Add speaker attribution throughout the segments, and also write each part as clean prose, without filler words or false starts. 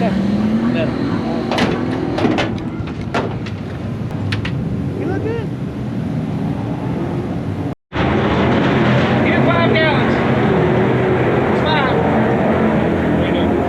Speaker 1: sir. Meron. You look good. Here, 5 gallons. It's fine. There you go.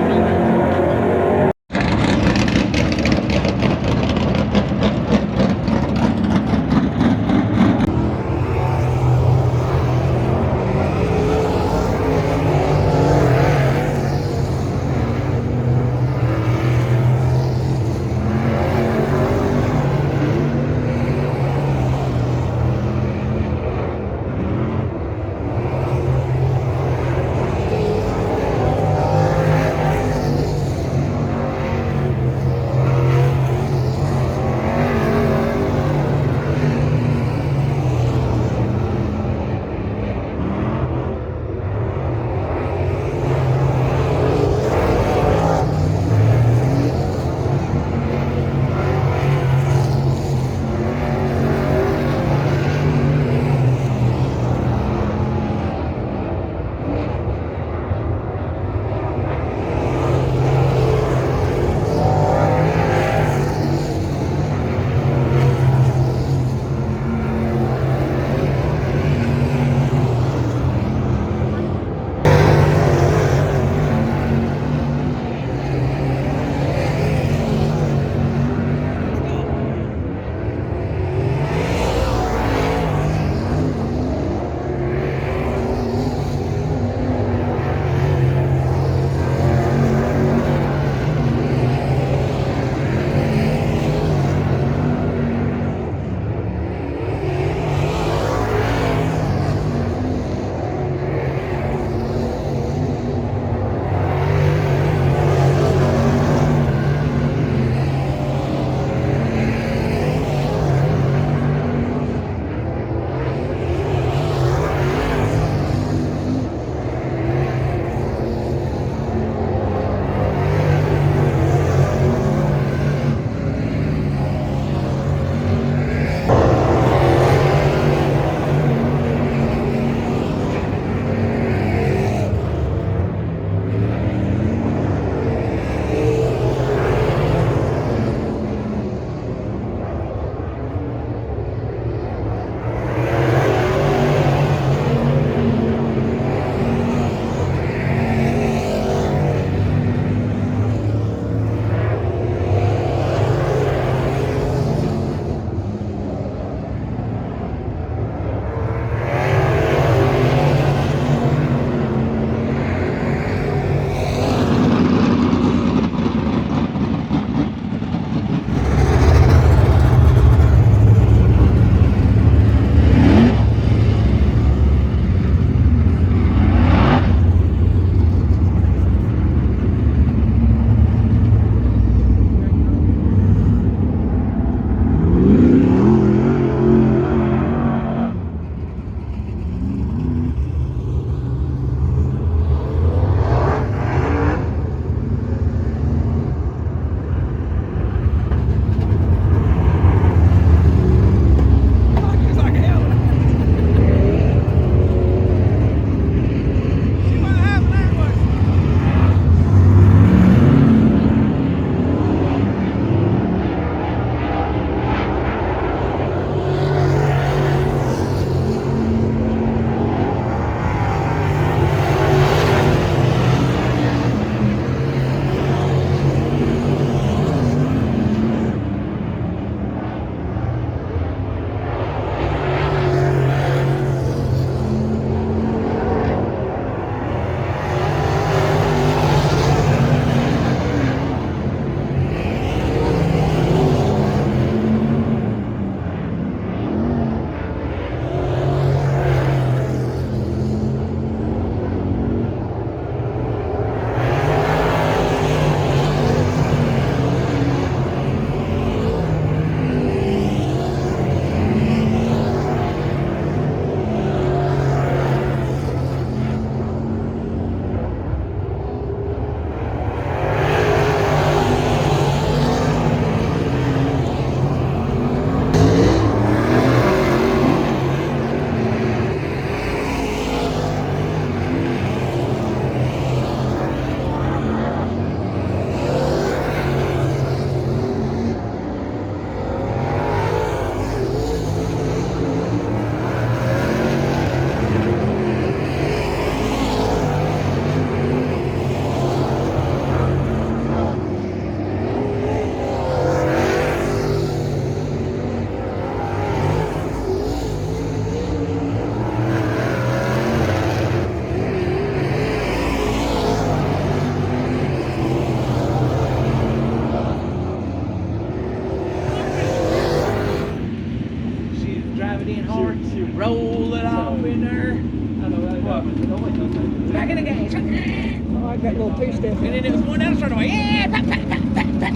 Speaker 2: too, Steph.
Speaker 1: And then it was going down the straightaway. Yeah, tap, tap, tap, tap, tap.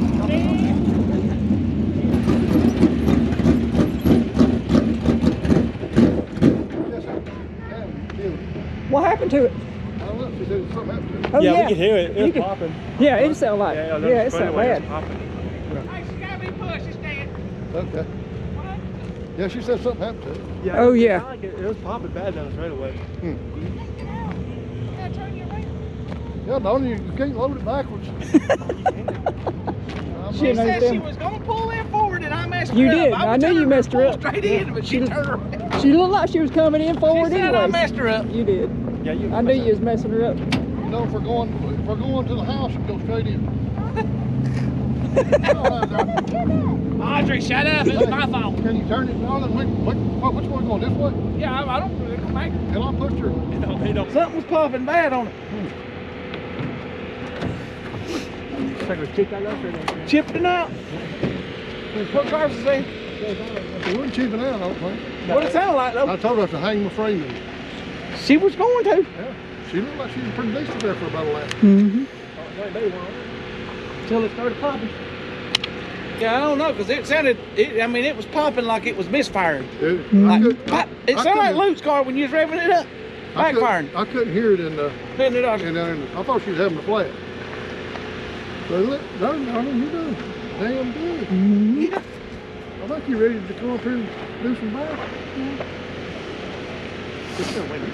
Speaker 2: What happened to it?
Speaker 3: I don't know. She said something happened to it.
Speaker 2: Oh,
Speaker 4: Yeah, we could hear it. It
Speaker 2: You
Speaker 4: was
Speaker 2: could-
Speaker 4: popping.
Speaker 2: Yeah, it sounded like.
Speaker 4: Yeah,
Speaker 2: Yeah, it sounded bad.
Speaker 4: popping.
Speaker 1: Hey, she gotta be pushed. It's dead.
Speaker 3: Okay. Yeah, she said something happened to it.
Speaker 4: Yeah,
Speaker 2: Oh,
Speaker 4: it
Speaker 2: yeah.
Speaker 4: sounded like it was popping bad down the straightaway.
Speaker 1: Yeah, turn your way.
Speaker 3: Yeah, no, you can't load it backwards.
Speaker 2: She
Speaker 1: She
Speaker 2: didn't
Speaker 1: said she
Speaker 2: understand.
Speaker 1: was gonna pull in forward, and I messed her
Speaker 2: You
Speaker 1: up.
Speaker 2: did.
Speaker 1: was
Speaker 2: I knew
Speaker 1: telling
Speaker 2: you
Speaker 1: her
Speaker 2: messed
Speaker 1: to
Speaker 2: her
Speaker 1: pull
Speaker 2: up.
Speaker 1: straight in, but she turned around.
Speaker 2: She looked like she was coming in forward
Speaker 1: She said I
Speaker 2: anyway.
Speaker 1: messed her up.
Speaker 2: You did.
Speaker 4: Yeah, you.
Speaker 2: I knew you was messing her up.
Speaker 3: You know, if we're going to the house, and go straight in.
Speaker 1: Audrey, shut up. It's my fault.
Speaker 3: Can you turn it on? Which way going? This way?
Speaker 1: Yeah, I don't really make her.
Speaker 3: Can I push her?
Speaker 1: Something was popping bad on it. Chipped it out. What cars is that?
Speaker 3: It wasn't chipping out, I don't think.
Speaker 1: What it sound like though?
Speaker 3: I told her I have to hang my frame in.
Speaker 1: She was going to.
Speaker 3: Yeah. She looked like she was pretty decent there for about a lap.
Speaker 2: Mm-hmm.
Speaker 1: Till it started popping. Yeah, I don't know, because it sounded, I mean, it was popping like it was misfiring. Like, it sounded like Luke's car when you was revving it up. Backfiring.
Speaker 3: I couldn't hear it in the.
Speaker 1: Then it off.
Speaker 3: I thought she was having a flat. But look, darn, you're doing damn good.
Speaker 1: Yeah.
Speaker 3: I think you're ready to come up here and do some back.
Speaker 4: It's still windy.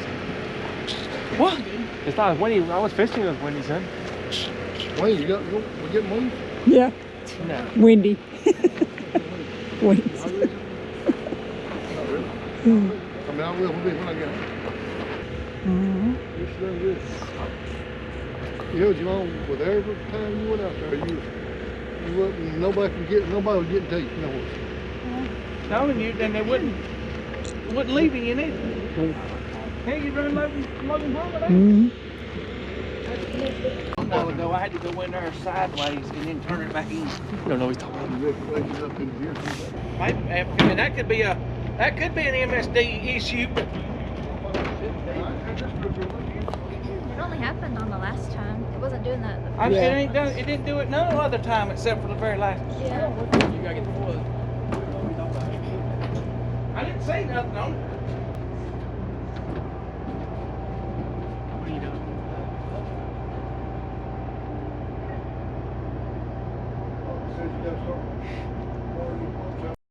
Speaker 1: What?
Speaker 4: It's not as windy. I was fishing with windy, son.
Speaker 3: Wayne, we getting moved?
Speaker 2: Yeah.
Speaker 4: No.
Speaker 2: Windy. Windy.
Speaker 3: Not really. I mean, I will be when I get home.
Speaker 2: Mm-hmm.
Speaker 3: You're still good. You held you on with every time you went out there. You wasn't, nobody was getting to you. You know what?
Speaker 1: Telling you, then they wouldn't leaving you neither. Hey, you run Logan Boulevard?
Speaker 2: Mm-hmm.
Speaker 1: A while ago, I had to go in there sideways and then turn it back in.
Speaker 4: You don't know what he's talking about.
Speaker 3: You ready to break it up in here?
Speaker 1: I mean, that could be an MSD issue.
Speaker 5: It only happened on the last time. It wasn't doing that the first
Speaker 1: It didn't do it no other time except for the very last.
Speaker 5: Yeah.
Speaker 4: You gotta get the wood.
Speaker 1: I didn't say nothing on it.
Speaker 4: What are you doing?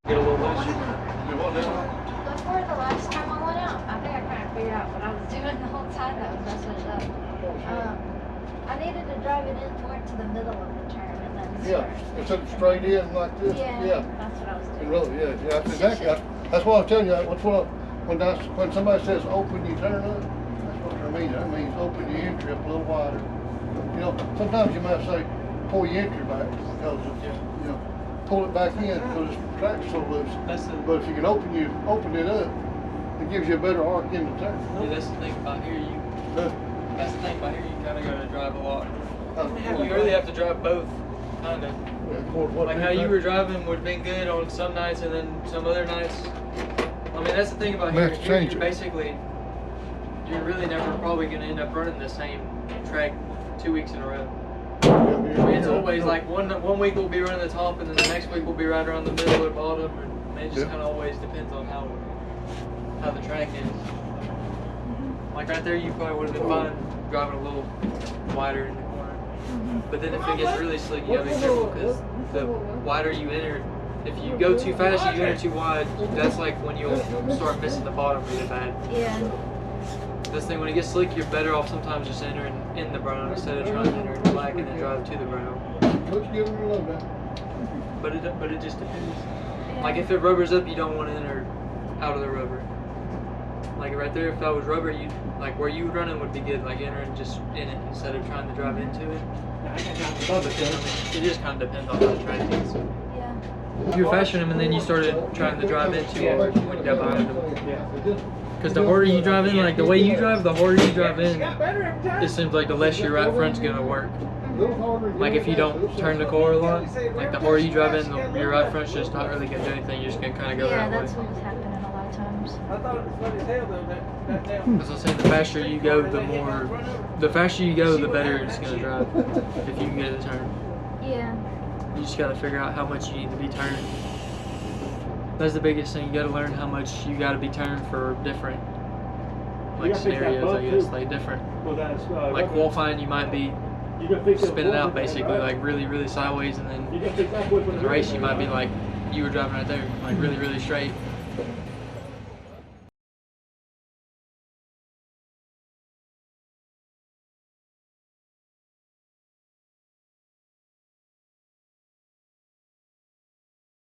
Speaker 4: Get a little less.
Speaker 5: Before the last time I went out, I think I kind of figured out what I was doing the whole time that was messing it up. I needed to drive it in more to the middle of the turn and then
Speaker 3: Yeah, instead of straight in like this.
Speaker 5: Yeah, that's what I was doing.
Speaker 3: Really, yeah, that's exactly. That's what I was telling you. When somebody says open your turn up, that's what I mean. That means open your entry up a little wider. You know, sometimes you might say pull your entry back because pull it back in because the track's so loose. But if you can open it up, it gives you a better arc in the turn.
Speaker 6: Yeah, that's the thing about here. That's the thing about here. You kind of got to drive a lot. You really have to drive both, kind of. Like how you were driving would have been good on some nights, and then some other nights. I mean, that's the thing about here. You're basically, you're really never probably going to end up running the same track 2 weeks in a row. I mean, it's always like one week we'll be running the top, and then the next week we'll be right around the middle or bottom. And it just kind of always depends on how the track is. Like right there, you probably would have been fine driving a little wider in the corner. But then if it gets really slick, you gotta be careful because the wider you enter, if you go too fast, you enter too wide. That's like when you'll start missing the bottom really bad.
Speaker 5: Yeah.
Speaker 6: This thing, when it gets slick, you're better off sometimes just entering in the brown instead of trying to enter in the black and then drive to the brown.
Speaker 3: Let's give them a little bit.
Speaker 6: But it just depends. Like if it rubbers up, you don't want to enter out of the rubber. Like right there, if that was rubber, you like where you running would be good. Like entering just in it instead of trying to drive into it. But then, it just kind of depends on how the track is.
Speaker 5: Yeah.
Speaker 6: If you're faster than them and then you started trying to drive into it when you got behind them. Because the harder you drive in, like the way you drive, the harder you drive in, it seems like the less your right front's gonna work. Like if you don't turn the car a lot, like the harder you drive in, your right front's just not really gonna do anything. You're just gonna kind of go
Speaker 5: Yeah,
Speaker 6: that way.
Speaker 5: that's what was happening a lot of times.
Speaker 1: I thought it was funny as hell though, that damn.
Speaker 6: As I was saying, the faster you go, the faster you go, the better it's gonna drive. If you can get a turn,
Speaker 5: Yeah.
Speaker 6: you just gotta figure out how much you need to be turned. That's the biggest thing. You gotta learn how much you gotta be turned for different like scenarios. I guess like different. Like qualifying, you might be spinning out basically like really, really sideways, and then in the race you might be like you were driving right there, like really, really straight.